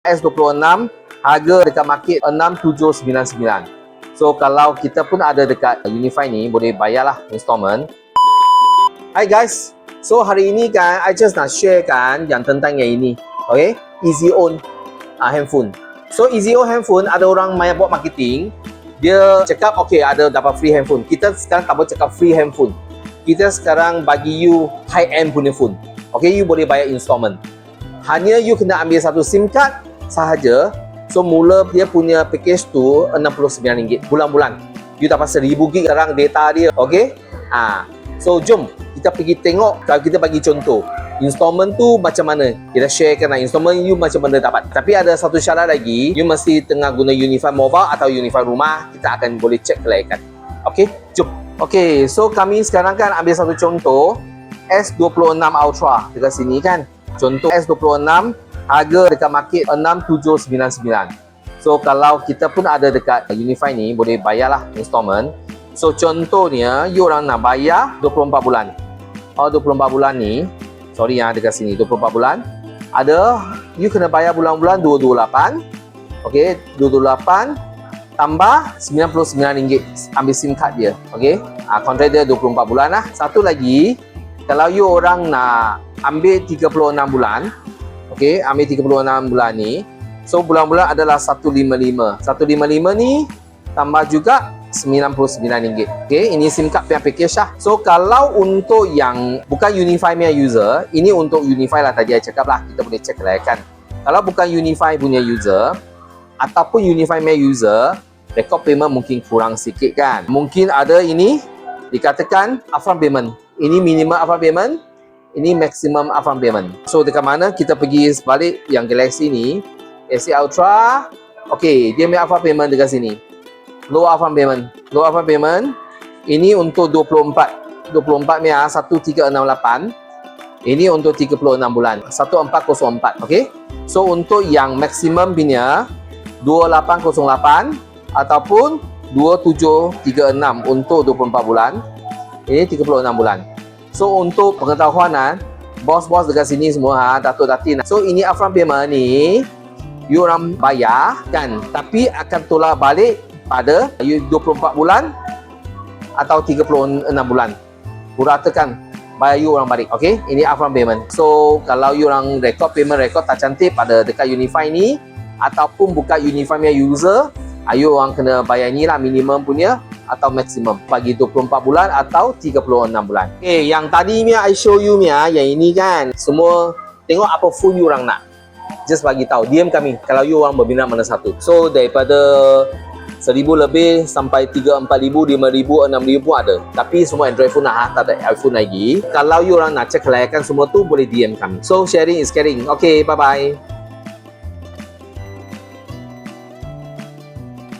S26 harga dekat market 6799. So kalau kita pun ada dekat Unify ni, boleh bayarlah installment. Hi guys, so hari ini kan I just nak share kan yang tentang yang ini. Okay, Easy Own handphone. So Easy Own handphone, ada orang main buat marketing, dia cakap okay ada dapat free handphone. Kita sekarang tak boleh cakap free handphone. Kita sekarang bagi you high end punya phone. Okay, you boleh bayar installment. Hanya you kena ambil satu SIM card sahaja. So mula dia punya package tu RM69 bulan-bulan. You dapat 1000 gig sekarang data dia. Okay, so jom kita pergi tengok. Kalau kita bagi contoh installment tu macam mana, kita sharekan lah installment you macam mana dapat. Tapi ada satu syarat lagi, you mesti tengah guna Unify Mobile atau Unify Rumah. Kita akan boleh check kelayakan. Okay, jom. Okay, so kami sekarang kan ambil satu contoh S26 Ultra dekat sini kan. Contoh S26 harga dekat market 6799. So kalau kita pun ada dekat Unify ni, boleh bayarlah installment. So contohnya you orang nak bayar 24 bulan. 24 bulan ni, sorry dekat sini 24 bulan. Ada you kena bayar bulan-bulan 228. Okey, 228 tambah RM99 ambil SIM card dia. Okey, kontrak dia 24 bulan lah. Satu lagi, kalau you orang nak ambil 36 bulan, okey, ambil 36 bulan ni, so bulan-bulan adalah 155. 155 ni tambah juga RM99. Okey, ini SIM card punya package lah. So kalau untuk yang bukan Unify punya user, ini untuk Unify lah tadi saya cakap lah, kita boleh check kelayakan. Kalau bukan Unify punya user ataupun Unify punya user, record payment mungkin kurang sikit kan. Mungkin ada ini dikatakan upfront payment. Ini minimum upfront payment, ini maximum upfront payment. So dekat mana kita pergi sebalik yang Galaxy ni, Galaxy Ultra, okey, dia punya upfront payment dekat sini. Low upfront payment. Low upfront payment ini untuk 24 punya 1368. Ini untuk 36 bulan 1404. Okey. So untuk yang maximum punya 2808 ataupun 2736 untuk 24 bulan. Ini 36 bulan. So untuk pengetahuan bos-bos dekat sini semua Datuk Datin. So ini upfront payment ni you orang bayar kan, tapi akan tolak balik pada you 24 bulan atau 36 bulan. Puratakan bayar you orang balik. Okey, ini upfront payment. So kalau you orang record payment tak cantik pada dekat Unify ni ataupun buka Unify punya user, you orang kena bayar ni lah minimum punya atau maksimum bagi 24 bulan atau 36 bulan. Okay, yang tadi ni I show you ni yang ini kan, semua tengok apa phone you orang nak. Just bagi tahu, DM kami kalau you orang berminat mana satu. So daripada 1000 lebih sampai 3, 4000, 5000, 6000 pun ada. Tapi semua Android phone lah, tak ada iPhone lagi. Kalau you orang nak check kelayakan semua tu, boleh DM kami. So sharing is caring. Okay, bye bye.